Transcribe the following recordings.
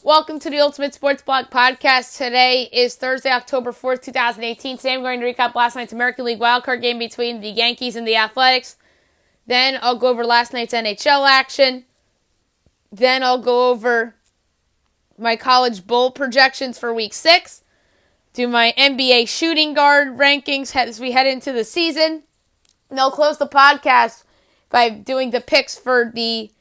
Welcome to the Ultimate Sports Blog Podcast. Today is Thursday, October 4th, 2018. Today I'm going to recap last night's American League wildcard game between the Yankees and the Athletics. Then I'll go over last night's NHL action. Then I'll go over my college bowl projections for Week 6. Do my NBA shooting guard rankings as we head into the season. And I'll close the podcast by doing the picks for the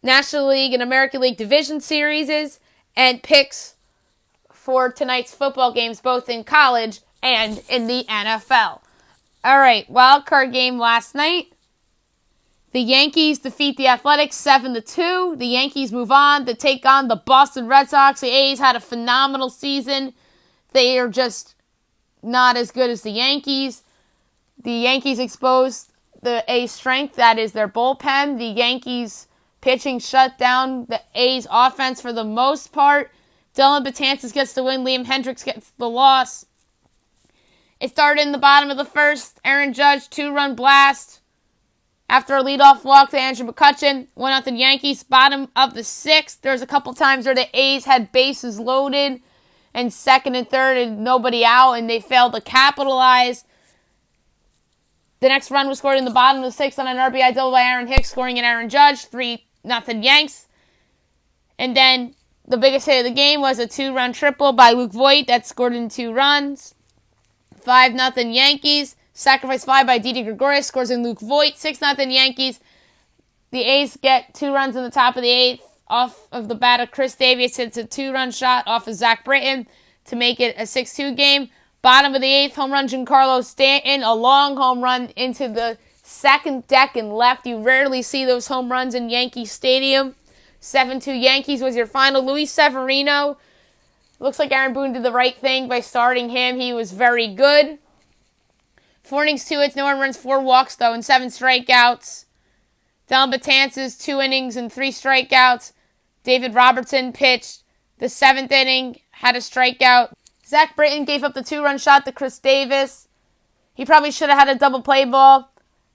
National League and American League Division Series and picks for tonight's football games, both in college and in the NFL. All right, wild card game last night. The Yankees defeat the Athletics 7-2. The Yankees move on to take on the Boston Red Sox. The A's had a phenomenal season. They are just not as good as the Yankees. The Yankees exposed the A's strength, that is their bullpen. The Yankees pitching shut down the A's offense for the most part. Dylan Betances gets the win. Liam Hendricks gets the loss. It started in the bottom of the first. Aaron Judge, 2-run blast. After a leadoff walk to Andrew McCutchen. 1-0 Yankees. Bottom of the sixth. There's a couple times where the A's had bases loaded and second and third and nobody out, and they failed to capitalize. The next run was scored in the bottom of the sixth on an RBI double by Aaron Hicks, scoring in Aaron Judge. 3-0 Yanks. And then the biggest hit of the game was a 2-run triple by Luke Voit that scored in 2 runs. 5-0 Yankees. Sacrifice fly by Didi Gregorius scores in Luke Voit. 6-0 Yankees. The A's get 2 runs in the top of the 8th off of the bat of Chris Davis. Hits a 2-run shot off of Zach Britton to make it a 6-2 game. Bottom of the 8th, home run Giancarlo Stanton. A long home run into the second deck and left. You rarely see those home runs in Yankee Stadium. 7-2 Yankees was your final. Luis Severino. Looks like Aaron Boone did the right thing by starting him. He was very good. 4 innings, 2 hits, no earned runs, 4 walks, though, and 7 strikeouts. Dylan Betances, 2 innings and 3 strikeouts. David Robertson pitched the 7th inning, had a strikeout. Zach Britton gave up the 2-run shot to Chris Davis. He probably should have had a double play ball,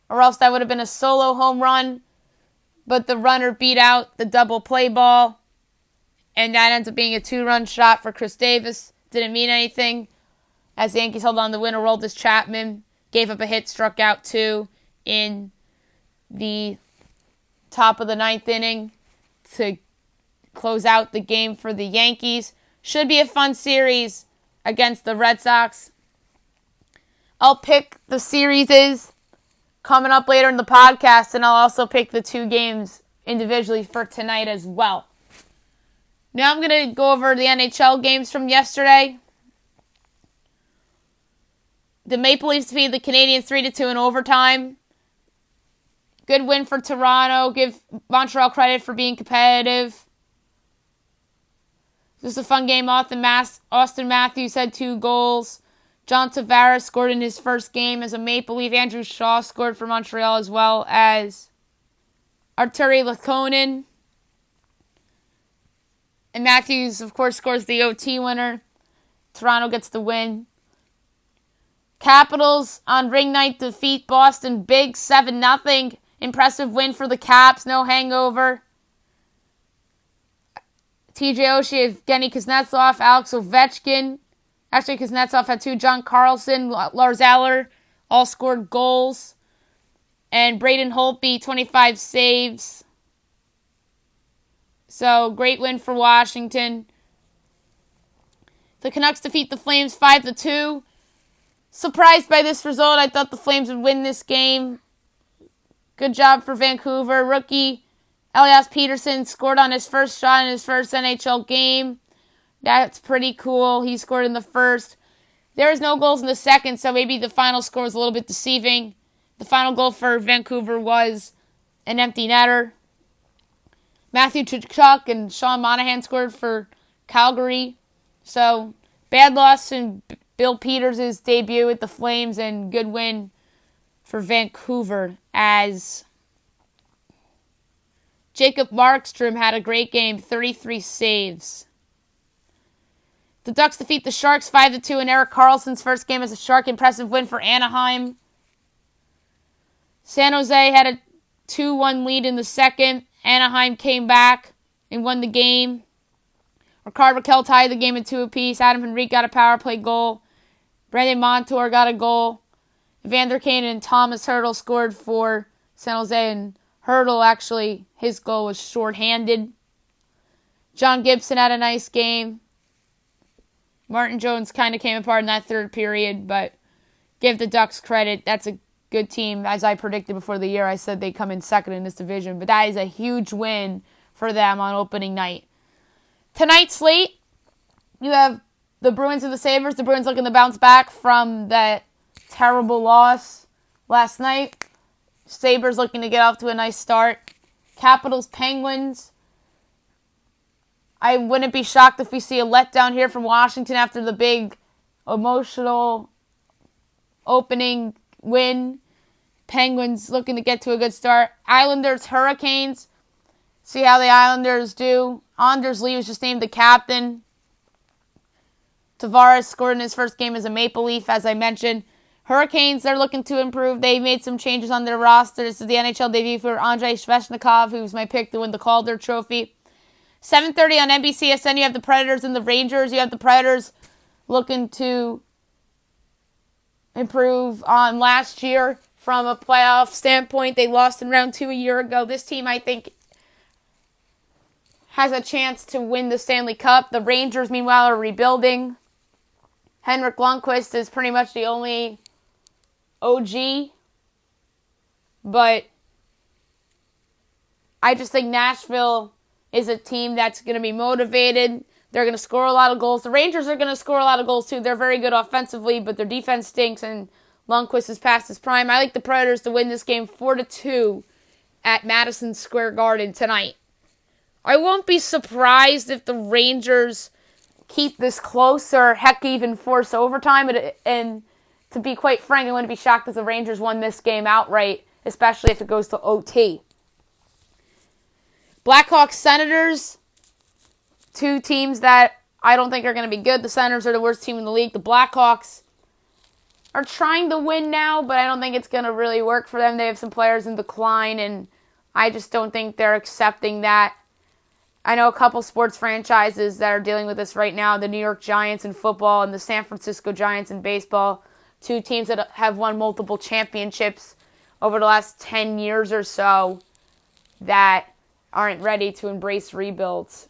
or else that would have been a solo home run. But the runner beat out the double play ball, and that ends up being a 2-run shot for Chris Davis. Didn't mean anything, as the Yankees held on to win. Aroldis Chapman gave up a hit, struck out 2 in the top of the 9th inning to close out the game for the Yankees. Should be a fun series against the Red Sox. I'll pick the series coming up later in the podcast, and I'll also pick the 2 games individually for tonight as well. Now I'm going to go over the NHL games from yesterday. The Maple Leafs defeated the Canadiens 3-2 in overtime. Good win for Toronto. Give Montreal credit for being competitive. This was a fun game. Austin Matthews had 2 goals. John Tavares scored in his first game as a Maple Leaf. Andrew Shaw scored for Montreal, as well as Arturi Lehkonen. And Matthews, of course, scores the OT winner. Toronto gets the win. Capitals on ring night defeat Boston big 7-0. Impressive win for the Caps. No hangover. TJ Oshie, Evgeny Kuznetsov, Alex Ovechkin. Actually, Kuznetsov had 2. John Carlson, Lars Eller all scored goals. And Braden Holtby, 25 saves. So, great win for Washington. The Canucks defeat the Flames 5-2. Surprised by this result. I thought the Flames would win this game. Good job for Vancouver. Rookie Elias Peterson scored on his first shot in his first NHL game. That's pretty cool. He scored in the first. There was no goals in the second, so maybe the final score was a little bit deceiving. The final goal for Vancouver was an empty netter. Matthew Tkachuk and Sean Monahan scored for Calgary. So, bad loss in Bill Peters' debut with the Flames, and good win for Vancouver as Jacob Markstrom had a great game, 33 saves. The Ducks defeat the Sharks 5-2 in Erik Karlsson's first game as a Shark. Impressive win for Anaheim. San Jose had a 2-1 lead in the second. Anaheim came back and won the game. Ricard Raquel tied the game at 2 apiece. Adam Henrique got a power play goal. Brandon Montour got a goal. Evander Kane and Thomas Hertl scored for San Jose, and Hertl actually, his goal was shorthanded. John Gibson had a nice game. Martin Jones kind of came apart in that third period, but give the Ducks credit. That's a good team. As I predicted before the year, I said they'd come in second in this division, but that is a huge win for them on opening night. Tonight's slate, you have the Bruins and the Sabres. The Bruins looking to bounce back from that terrible loss last night. Sabres looking to get off to a nice start. Capitals, Penguins. I wouldn't be shocked if we see a letdown here from Washington after the big emotional opening win. Penguins looking to get to a good start. Islanders, Hurricanes. See how the Islanders do. Anders Lee was just named the captain. Tavares scored in his first game as a Maple Leaf, as I mentioned. Hurricanes, they're looking to improve. They made some changes on their roster. This is the NHL debut for Andrei Svechnikov, who's my pick to win the Calder Trophy. 7:30 on NBCSN, you have the Predators and the Rangers. You have the Predators looking to improve on last year from a playoff standpoint. They lost in round 2 a year ago. This team, I think, has a chance to win the Stanley Cup. The Rangers, meanwhile, are rebuilding. Henrik Lundqvist is pretty much the only OG, but I just think Nashville is a team that's going to be motivated. They're going to score a lot of goals. The Rangers are going to score a lot of goals too. They're very good offensively, but their defense stinks, and Lundqvist is past his prime. I like the Predators to win this game 4-2 at Madison Square Garden tonight. I won't be surprised if the Rangers keep this close or heck even force overtime. And to be quite frank, I wouldn't be shocked if the Rangers won this game outright, especially if it goes to OT. Blackhawks, Senators, two teams that I don't think are going to be good. The Senators are the worst team in the league. The Blackhawks are trying to win now, but I don't think it's going to really work for them. They have some players in decline, and I just don't think they're accepting that. I know a couple sports franchises that are dealing with this right now, the New York Giants in football and the San Francisco Giants in baseball, two teams that have won multiple championships over the last 10 years or so that aren't ready to embrace rebuilds.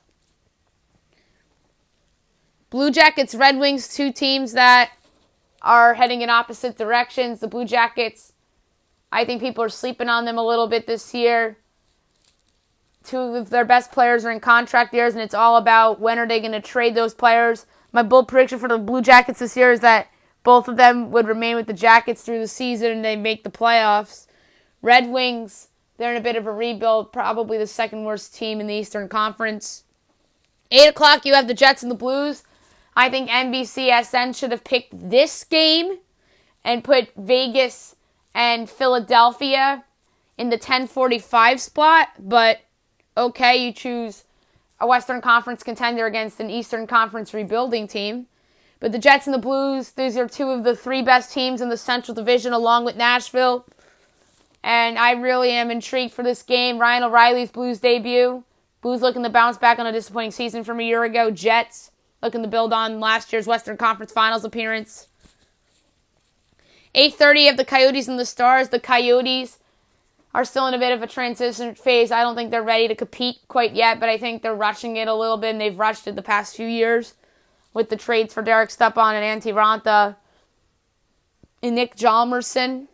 Blue Jackets, Red Wings, two teams that are heading in opposite directions. The Blue Jackets, I think people are sleeping on them a little bit this year. Two of their best players are in contract years, and it's all about when are they going to trade those players. My bold prediction for the Blue Jackets this year is that both of them would remain with the Jackets through the season and they make the playoffs. Red Wings, they're in a bit of a rebuild, probably the second worst team in the Eastern Conference. 8 o'clock, you have the Jets and the Blues. I think NBCSN should have picked this game and put Vegas and Philadelphia in the 10:45 spot, but okay, you choose a Western Conference contender against an Eastern Conference rebuilding team. But the Jets and the Blues, these are two of the three best teams in the Central Division along with Nashville. And I really am intrigued for this game. Ryan O'Reilly's Blues debut. Blues looking to bounce back on a disappointing season from a year ago. Jets looking to build on last year's Western Conference Finals appearance. 8:30 of the Coyotes and the Stars. The Coyotes are still in a bit of a transition phase. I don't think they're ready to compete quite yet, but I think they're rushing it a little bit, and they've rushed it the past few years with the trades for Derek Stepan and Antti Ranta and Nick Hjalmarsson,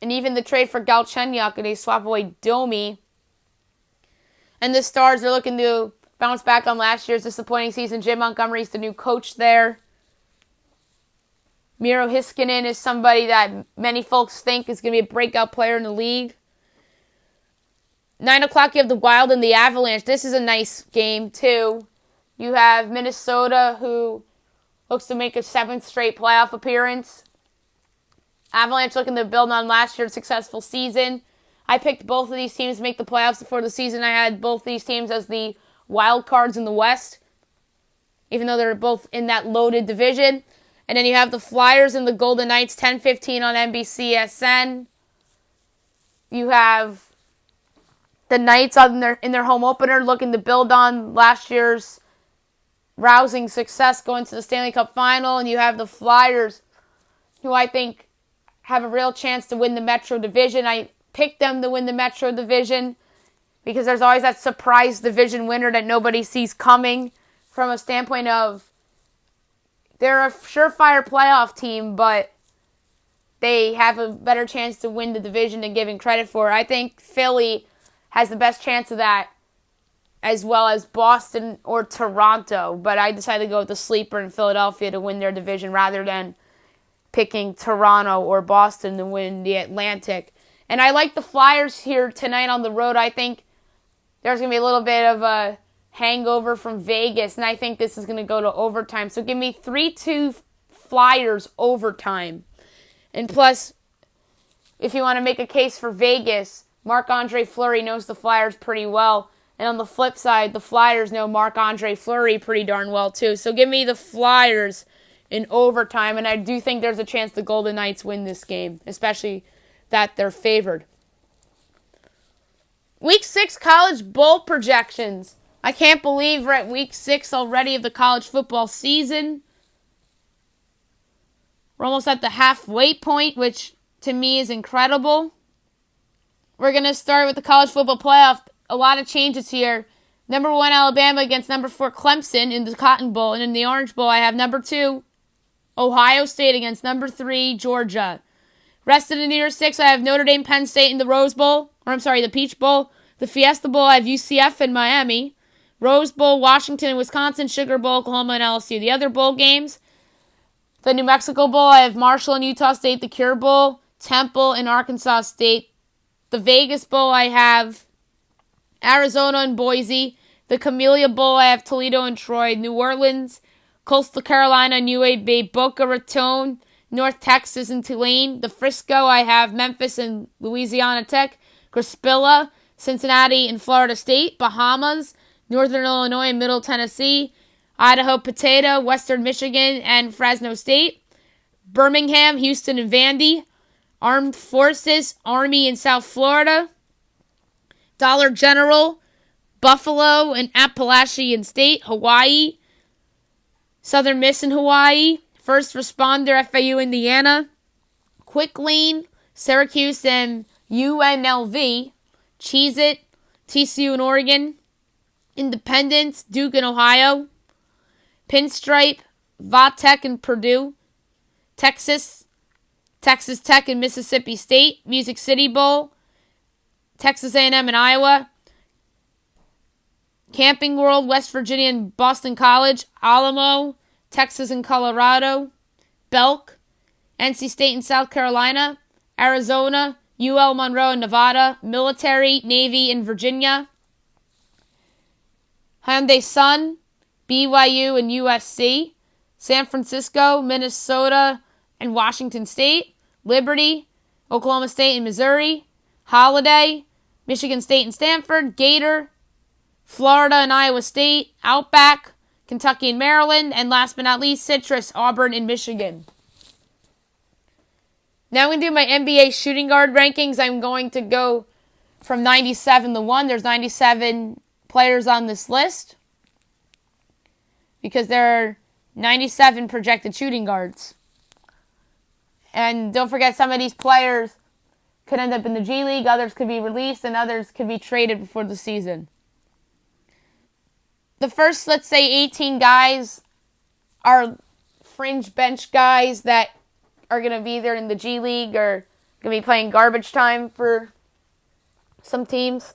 and even the trade for Galchenyuk, and they swap away Domi. And the Stars are looking to bounce back on last year's disappointing season. Jim Montgomery's the new coach there. Miro Heiskanen is somebody that many folks think is going to be a breakout player in the league. 9 o'clock, you have the Wild and the Avalanche. This is a nice game, too. You have Minnesota, who looks to make a 7th straight playoff appearance. Avalanche looking to build on last year's successful season. I picked both of these teams to make the playoffs before the season. I had both these teams as the wild cards in the West, even though they're both in that loaded division. And then you have the Flyers and the Golden Knights, 10:15 on NBCSN. You have the Knights in their home opener looking to build on last year's rousing success going to the Stanley Cup Final, and you have the Flyers, who I think have a real chance to win the Metro Division. I picked them to win the Metro Division because there's always that surprise division winner that nobody sees coming from a standpoint of they're a surefire playoff team, but they have a better chance to win the division than given credit for. I think Philly has the best chance of that, as well as Boston or Toronto. But I decided to go with the sleeper in Philadelphia to win their division rather than picking Toronto or Boston to win the Atlantic. And I like the Flyers here tonight on the road. I think there's going to be a little bit of a hangover from Vegas, and I think this is going to go to overtime. So give me 3-2 Flyers overtime. And plus, if you want to make a case for Vegas, Marc-Andre Fleury knows the Flyers pretty well. And on the flip side, the Flyers know Marc-Andre Fleury pretty darn well too. So give me the Flyers in overtime. And I do think there's a chance the Golden Knights win this game, especially that they're favored. Week 6 college bowl projections. I can't believe we're at week 6 already of the college football season. We're almost at the halfway point, which to me is incredible. We're going to start with the college football playoff. A lot of changes here. Number 1, Alabama against number 4, Clemson in the Cotton Bowl. And in the Orange Bowl, I have number 2, Ohio State against number 3, Georgia. Rest of the New Year's 6, I have Notre Dame, Penn State in the Rose Bowl. The Peach Bowl. The Fiesta Bowl, I have UCF and Miami. Rose Bowl, Washington and Wisconsin. Sugar Bowl, Oklahoma and LSU. The other bowl games, the New Mexico Bowl, I have Marshall and Utah State. The Cure Bowl, Temple and Arkansas State. The Vegas Bowl, I have Arizona and Boise. The Camellia Bowl, I have Toledo and Troy. New Orleans, Coastal Carolina and UAB. Boca Raton, North Texas and Tulane. The Frisco, I have Memphis and Louisiana Tech. Crispilla, Cincinnati and Florida State. Bahamas, Northern Illinois and Middle Tennessee. Idaho, Potato, Western Michigan and Fresno State. Birmingham, Houston and Vandy. Armed Forces, Army in South Florida. Dollar General, Buffalo and Appalachian State. Hawaii, Southern Miss in Hawaii. First Responder, FAU, Indiana. Quick Lane, Syracuse and UNLV. Cheez-It, TCU in Oregon. Independence, Duke in Ohio. Pinstripe, Va-Tech in Purdue. Texas Tech and Mississippi State. Music City Bowl, Texas A&M and Iowa. Camping World, West Virginia and Boston College. Alamo, Texas and Colorado. Belk, NC State and South Carolina. Arizona, UL Monroe and Nevada. Military, Navy and Virginia. Hyundai Sun, BYU and USC. San Francisco, Minnesota and Washington State. Liberty, Oklahoma State and Missouri. Holiday, Michigan State and Stanford. Gator, Florida and Iowa State. Outback, Kentucky and Maryland. And last but not least, Citrus, Auburn and Michigan. Now I'm going to do my NBA shooting guard rankings. I'm going to go from 97 to 1. There's 97 players on this list because there are 97 projected shooting guards. And don't forget, some of these players could end up in the G League, others could be released, and others could be traded before the season. The first, let's say, 18 guys are fringe bench guys that are going to be there in the G League or going to be playing garbage time for some teams.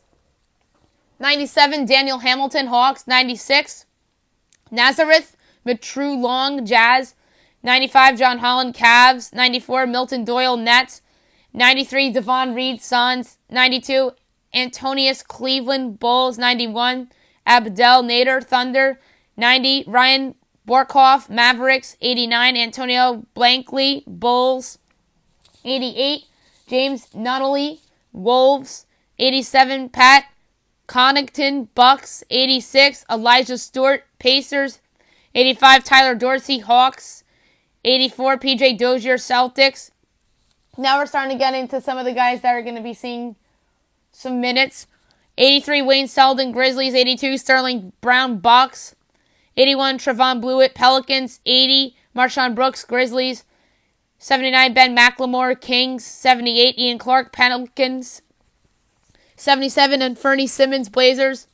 97, Daniel Hamilton, Hawks. 96, Nazareth Matru Long, Jazz. 95, John Holland, Cavs. 94, Milton Doyle, Nets. 93, Devon Reed, Suns. 92, Antonius, Cleveland, Bulls. 91, Abdel Nader, Thunder. 90, Ryan Borkhoff, Mavericks. 89, Antonio Blankley, Bulls. 88, James Nunnally, Wolves. 87, Pat Connaughton, Bucks. 86, Elijah Stewart, Pacers. 85, Tyler Dorsey, Hawks. 84, PJ Dozier, Celtics. Now we're starting to get into some of the guys that are going to be seeing some minutes. 83, Wayne Selden, Grizzlies. 82, Sterling Brown, Bucks. 81, Trevon Blewett, Pelicans. 80, Marshawn Brooks, Grizzlies. 79, Ben McLemore, Kings. 78, Ian Clark, Pelicans. 77, Anfernee Simmons, Blazers.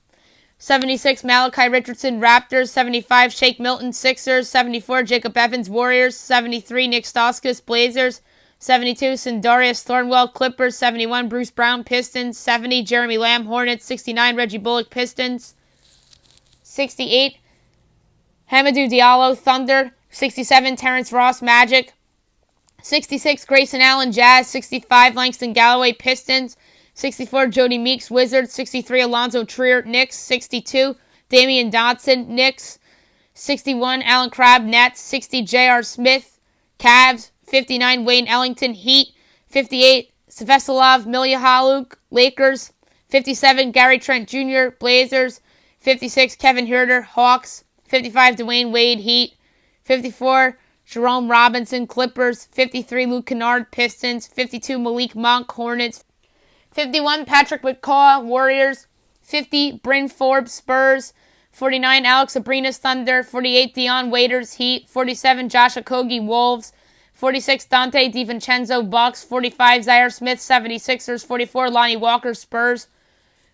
76, Malachi Richardson, Raptors. 75, Shake Milton, Sixers. 74, Jacob Evans, Warriors. 73, Nick Stauskas, Blazers. 72, Sindarius Thornwell, Clippers. 71, Bruce Brown, Pistons. 70, Jeremy Lamb, Hornets. 69, Reggie Bullock, Pistons. 68, Hamidou Diallo, Thunder. 67, Terrence Ross, Magic. 66, Grayson Allen, Jazz. 65, Langston Galloway, Pistons. 64, Jody Meeks, Wizards. 63, Alonzo Trier, Knicks. 62, Damian Dotson, Knicks. 61, Alan Crabb, Nets. 60, J.R. Smith, Cavs. 59, Wayne Ellington, Heat. 58, Svetlana Milyahaluk, Lakers. 57, Gary Trent Jr., Blazers. 56, Kevin Huerter, Hawks. 55, Dwayne Wade, Heat. 54, Jerome Robinson, Clippers. 53, Luke Kennard, Pistons. 52, Malik Monk, Hornets. 51, Patrick McCaw, Warriors. 50, Bryn Forbes, Spurs. 49, Alex Abrinas, Thunder. 48, Dion Waiters, Heat. 47, Josh Okogie, Wolves. 46, Dante DiVincenzo, Bucks. 45, Zaire Smith, 76ers. 44, Lonnie Walker, Spurs.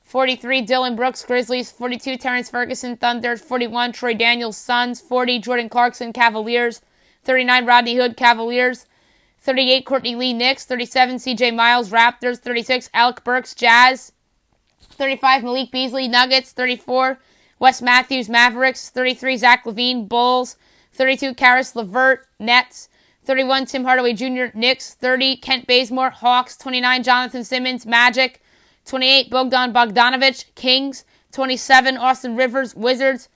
43, Dylan Brooks, Grizzlies. 42, Terrence Ferguson, Thunder. 41, Troy Daniels, Suns. 40, Jordan Clarkson, Cavaliers. 39, Rodney Hood, Cavaliers. 38, Courtney Lee, Knicks. 37, C.J. Miles, Raptors. 36, Alec Burks, Jazz. 35, Malik Beasley, Nuggets. 34, Wes Matthews, Mavericks. 33, Zach LaVine, Bulls. 32, Karis LeVert, Nets. 31, Tim Hardaway Jr., Knicks. 30, Kent Bazemore, Hawks. 29, Jonathan Simmons, Magic. 28, Bogdan Bogdanovic, Kings. 27, Austin Rivers, Wizards.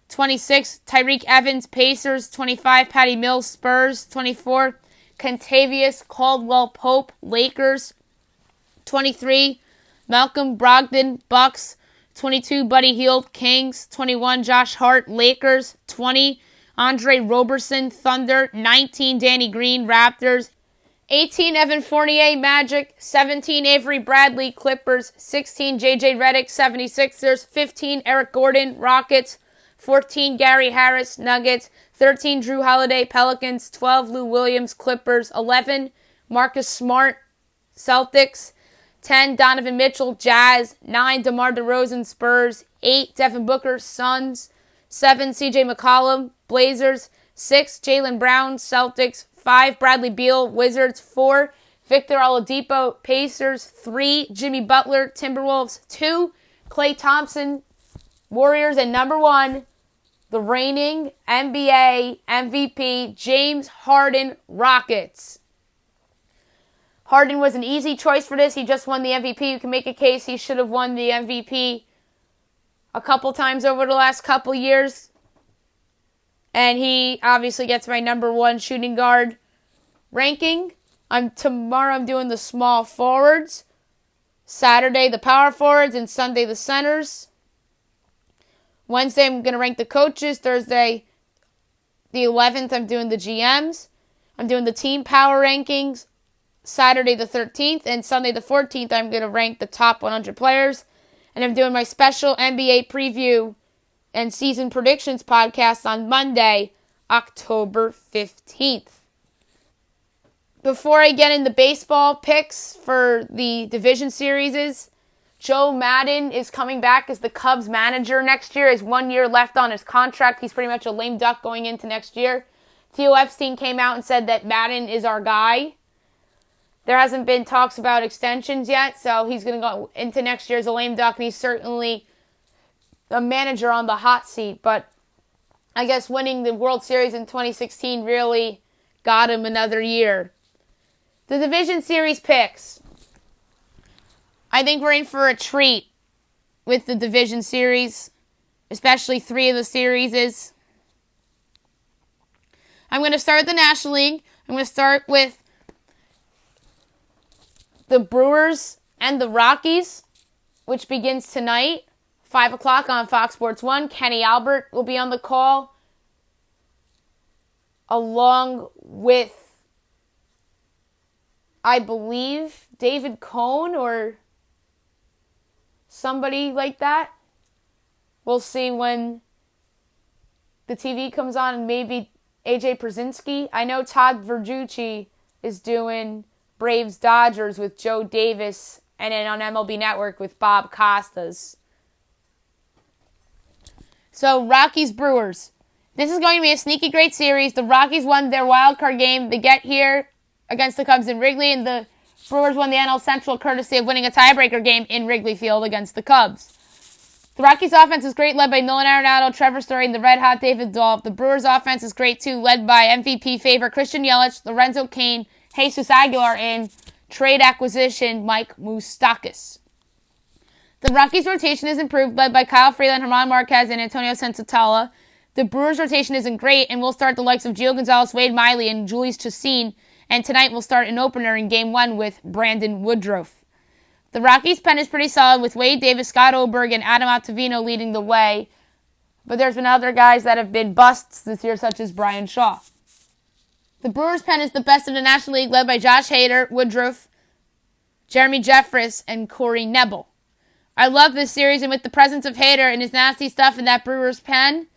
26, Tyreek Evans, Pacers. 25, Patty Mills, Spurs. 24, Kentavious Caldwell-Pope, Lakers. 23, Malcolm Brogdon, Bucks. 22, Buddy Hield, Kings. 21, Josh Hart, Lakers. 20, Andre Roberson, Thunder. 19, Danny Green, Raptors. 18, Evan Fournier, Magic. 17, Avery Bradley, Clippers. 16, J.J. Redick, 76ers. 15, Eric Gordon, Rockets. 14, Gary Harris, Nuggets. 13, Drew Holiday, Pelicans. 12, Lou Williams, Clippers. 11, Marcus Smart, Celtics. 10, Donovan Mitchell, Jazz. 9, DeMar DeRozan, Spurs. 8, Devin Booker, Suns. 7, C.J. McCollum, Blazers. 6, Jaylen Brown, Celtics. 5, Bradley Beal, Wizards. 4, Victor Oladipo, Pacers. 3, Jimmy Butler, Timberwolves. 2, Klay Thompson, Warriors. And number 1, the reigning NBA MVP, James Harden, Rockets. Harden was an easy choice for this. He just won the MVP. You can make a case he should have won the MVP a couple times over the last couple years. And he obviously gets my number 1 shooting guard ranking. Tomorrow I'm doing the small forwards. Saturday the power forwards and Sunday the centers. Wednesday I'm going to rank the coaches. Thursday the 11th I'm doing the GMs. I'm doing the team power rankings. Saturday the 13th and Sunday the 14th I'm going to rank the top 100 players. And I'm doing my special NBA preview and season predictions podcast on Monday, October 15th. Before I get into baseball picks for the division series, Joe Maddon is coming back as the Cubs manager next year. He has 1 year left on his contract. He's pretty much a lame duck going into next year. Theo Epstein came out and said that Maddon is our guy. There hasn't been talks about extensions yet, so he's going to go into next year as a lame duck, and he's certainly a manager on the hot seat. But I guess winning the World Series in 2016 really got him another year. The division series picks. I think we're in for a treat with the division series, especially 3 of the series. I'm going to start the National League. I'm going to start with the Brewers and the Rockies, which begins tonight, 5 o'clock on Fox Sports 1. Kenny Albert will be on the call, along with, I believe, David Cohn or somebody like that. We'll see when the TV comes on and maybe AJ Przinsky. I know Todd Verducci is doing Braves Dodgers with Joe Davis, and then on MLB Network with Bob Costas. So, Rockies Brewers. This is going to be a sneaky great series. The Rockies won their wild card game. They get here against the Cubs in Wrigley, and the Brewers won the NL Central courtesy of winning a tiebreaker game in Wrigley Field against the Cubs. The Rockies' offense is great, led by Nolan Arenado, Trevor Story, and the red-hot David Dahl. The Brewers' offense is great, too, led by MVP favorite Christian Yelich, Lorenzo Cain, Jesus Aguilar, and trade acquisition Mike Moustakas. The Rockies' rotation is improved, led by Kyle Freeland, German Marquez, and Antonio Senzatella. The Brewers' rotation isn't great, and will start the likes of Gio Gonzalez, Wade Miley, and Julius Chassin, and tonight we'll start an opener in Game 1 with Brandon Woodruff. The Rockies' pen is pretty solid with Wade Davis, Scott Oberg, and Adam Ottavino leading the way. But there's been other guys that have been busts this year, such as Brian Shaw. The Brewers' pen is the best in the National League, led by Josh Hader, Woodruff, Jeremy Jeffress, and Corey Nebel. I love this series, and with the presence of Hader and his nasty stuff in that Brewers' pen,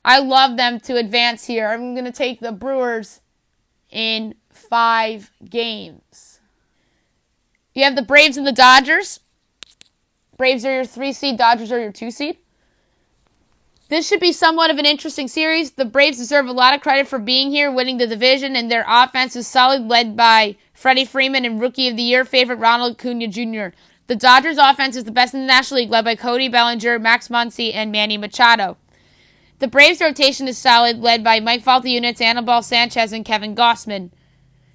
I love them to advance here. I'm going to take the Brewers in 5 games. You have the Braves and the Dodgers. Braves are your 3 seed, Dodgers are your 2 seed. This should be somewhat of an interesting series. The Braves deserve a lot of credit for being here, winning the division, and their offense is solid, led by Freddie Freeman and Rookie of the Year favorite Ronald Acuna Jr. The Dodgers' offense is the best in the National League, led by Cody Bellinger, Max Muncy, and Manny Machado. The Braves' rotation is solid, led by Mike Falta-Units, Anibal Sanchez, and Kevin Gossman.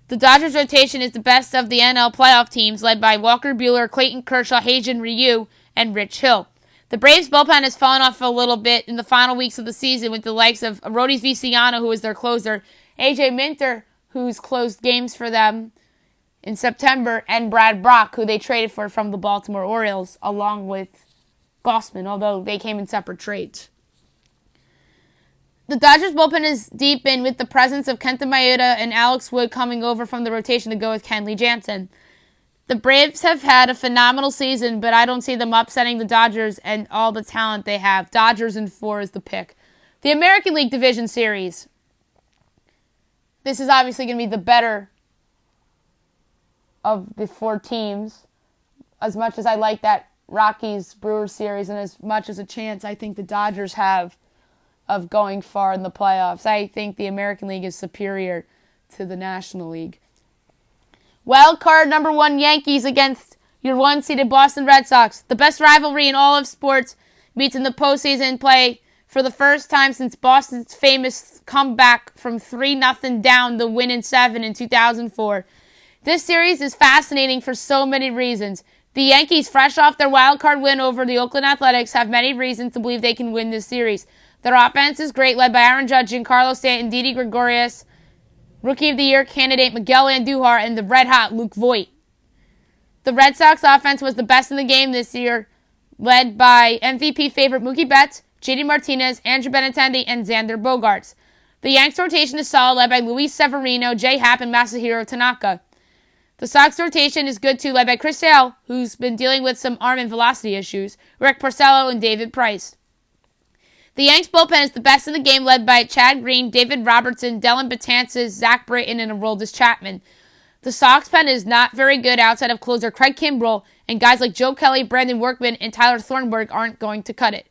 The Dodgers' rotation is the best of the NL playoff teams, led by Walker Buehler, Clayton Kershaw, Heijin Ryu, and Rich Hill. The Braves' bullpen has fallen off a little bit in the final weeks of the season with the likes of Arodys Viciano, who is their closer, AJ Minter, who's closed games for them in September, and Brad Brock, who they traded for from the Baltimore Orioles, along with Gossman, although they came in separate trades. The Dodgers' bullpen is deep in with the presence of Kenta Maeda and Alex Wood coming over from the rotation to go with Kenley Jansen. The Braves have had a phenomenal season, but I don't see them upsetting the Dodgers and all the talent they have. Dodgers in 4 is the pick. The American League Division Series. This is obviously going to be the better of the 4 teams. As much as I like that Rockies-Brewers series, and as much as a chance I think the Dodgers have of going far in the playoffs, I think the American League is superior to the National League. Wild card number 1, Yankees against your 1-seeded Boston Red Sox. The best rivalry in all of sports meets in the postseason play for the first time since Boston's famous comeback from 3-0 down to win in 7 in 2004. This series is fascinating for so many reasons. The Yankees, fresh off their wild card win over the Oakland Athletics, have many reasons to believe they can win this series. Their offense is great, led by Aaron Judge, Giancarlo Stanton, Didi Gregorius, Rookie of the Year candidate Miguel Andujar, and the red-hot Luke Voit. The Red Sox offense was the best in the game this year, led by MVP favorite Mookie Betts, JD Martinez, Andrew Benintendi, and Xander Bogaerts. The Yanks rotation is solid, led by Luis Severino, Jay Happ, and Masahiro Tanaka. The Sox rotation is good too, led by Chris Sale, who's been dealing with some arm and velocity issues, Rick Porcello, and David Price. The Yanks bullpen is the best in the game, led by Chad Green, David Robertson, Dellin Betances, Zach Britton, and Aroldis Chapman. The Sox pen is not very good outside of closer Craig Kimbrell, and guys like Joe Kelly, Brandon Workman, and Tyler Thornburg aren't going to cut it.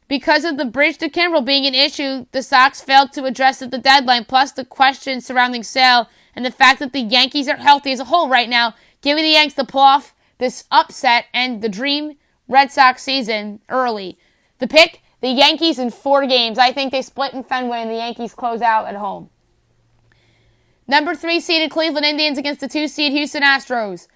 Because of the bridge to Kimbrell being an issue, the Sox failed to address at the deadline, plus the questions surrounding Sale and the fact that the Yankees are healthy as a whole right now, giving the Yanks to pull off this upset and the dream Red Sox season early. The pick, the Yankees in 4 games. I think they split in Fenway and the Yankees close out at home. Number 3 seeded Cleveland Indians against the 2 seed Houston Astros.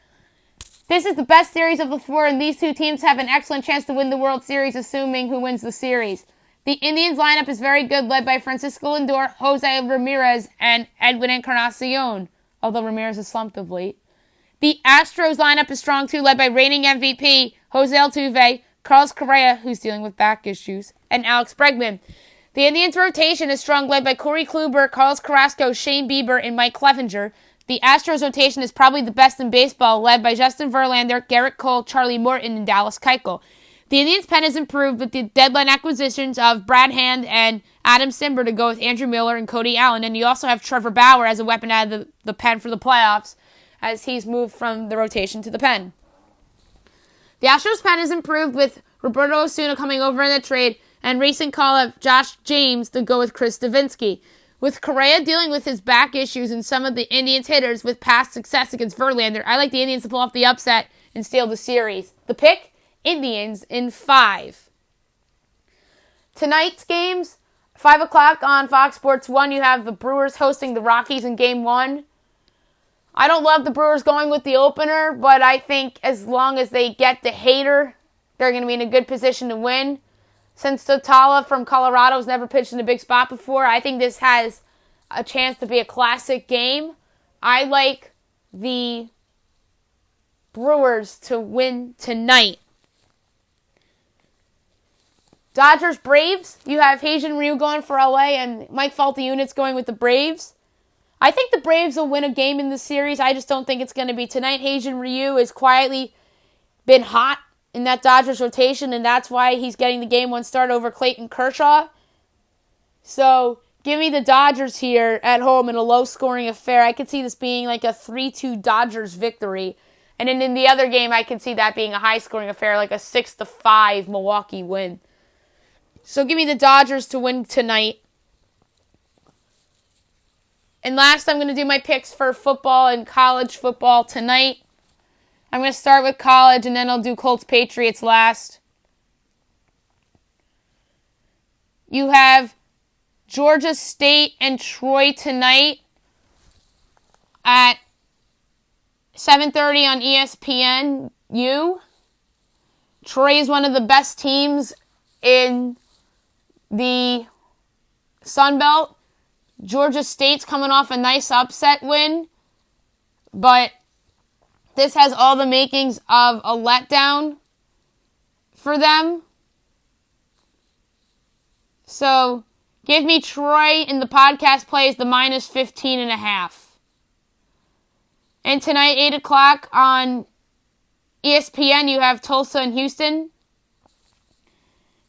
This is the best series of the 4, and these 2 teams have an excellent chance to win the World Series, assuming who wins the series. The Indians lineup is very good, led by Francisco Lindor, Jose Ramirez, and Edwin Encarnacion, although Ramirez has slumped of late. The Astros lineup is strong too, led by reigning MVP Jose Altuve, Carlos Correa, who's dealing with back issues, and Alex Bregman. The Indians' rotation is strong, led by Corey Kluber, Carlos Carrasco, Shane Bieber, and Mike Clevenger. The Astros' rotation is probably the best in baseball, led by Justin Verlander, Garrett Cole, Charlie Morton, and Dallas Keuchel. The Indians' pen has improved with the deadline acquisitions of Brad Hand and Adam Simber to go with Andrew Miller and Cody Allen. And you also have Trevor Bauer as a weapon out of the pen for the playoffs as he's moved from the rotation to the pen. The Astros pen is improved with Roberto Osuna coming over in the trade and recent call of Josh James to go with Chris Davinsky. With Correa dealing with his back issues and some of the Indians hitters with past success against Verlander, I like the Indians to pull off the upset and steal the series. The pick, Indians in 5. Tonight's games, 5 o'clock on Fox Sports 1, you have the Brewers hosting the Rockies in Game 1. I don't love the Brewers going with the opener, but I think as long as they get the Hader, they're going to be in a good position to win. Since Totala from Colorado has never pitched in a big spot before, I think this has a chance to be a classic game. I like the Brewers to win tonight. Dodgers-Braves, you have Heijin Ryu going for LA and Mike Faltiunit's going with the Braves. I think the Braves will win a game in this series. I just don't think it's going to be tonight. Heijin Ryu has quietly been hot in that Dodgers rotation, and that's why he's getting the Game 1 start over Clayton Kershaw. So, give me the Dodgers here at home in a low-scoring affair. I could see this being like a 3-2 Dodgers victory. And then in the other game, I could see that being a high-scoring affair, like a 6-5 Milwaukee win. So, give me the Dodgers to win tonight. And last, I'm going to do my picks for football and college football tonight. I'm going to start with college, and then I'll do Colts-Patriots last. You have Georgia State and Troy tonight at 7:30 on ESPN. Troy is one of the best teams in the Sun Belt. Georgia State's coming off a nice upset win, but this has all the makings of a letdown for them. So, give me Troy in the podcast plays the minus 15.5. And tonight, 8 o'clock on ESPN, you have Tulsa and Houston.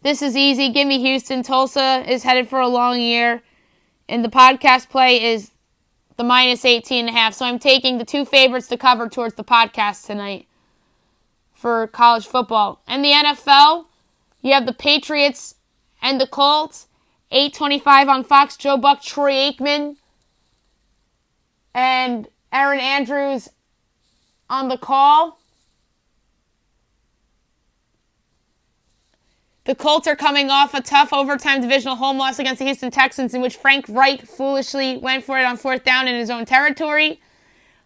This is easy. Give me Houston. Tulsa is headed for a long year. And the podcast play is the minus 18.5. So I'm taking the two favorites to cover towards the podcast tonight for college football. And the NFL, you have the Patriots and the Colts. 8:25 on Fox. Joe Buck, Troy Aikman, and Aaron Andrews on the call. The Colts are coming off a tough overtime divisional home loss against the Houston Texans, in which Frank Reich foolishly went for it on 4th down in his own territory.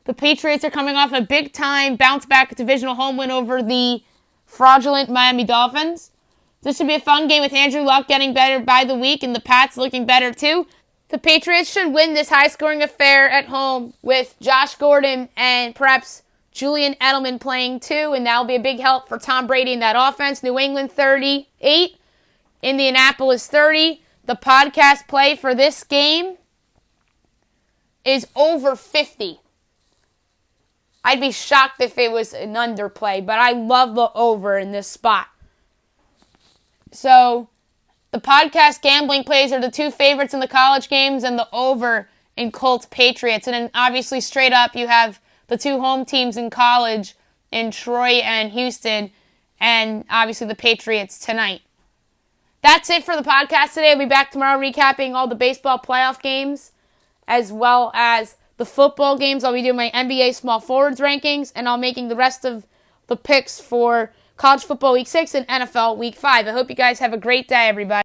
The Patriots are coming off a big-time bounce-back divisional home win over the fraudulent Miami Dolphins. This should be a fun game with Andrew Luck getting better by the week and the Pats looking better too. The Patriots should win this high-scoring affair at home with Josh Gordon and perhaps Julian Edelman playing too, and that will be a big help for Tom Brady in that offense. New England 38, Indianapolis 30. The podcast play for this game is over 50. I'd be shocked if it was an underplay, but I love the over in this spot. So, the podcast gambling plays are the two favorites in the college games and the over in Colts Patriots. And then obviously straight up you have the two home teams in college in Troy and Houston, and obviously the Patriots tonight. That's it for the podcast today. I'll be back tomorrow recapping all the baseball playoff games as well as the football games. I'll be doing my NBA small forwards rankings, and I'll making the rest of the picks for college football week 6 and NFL week 5. I hope you guys have a great day, everybody.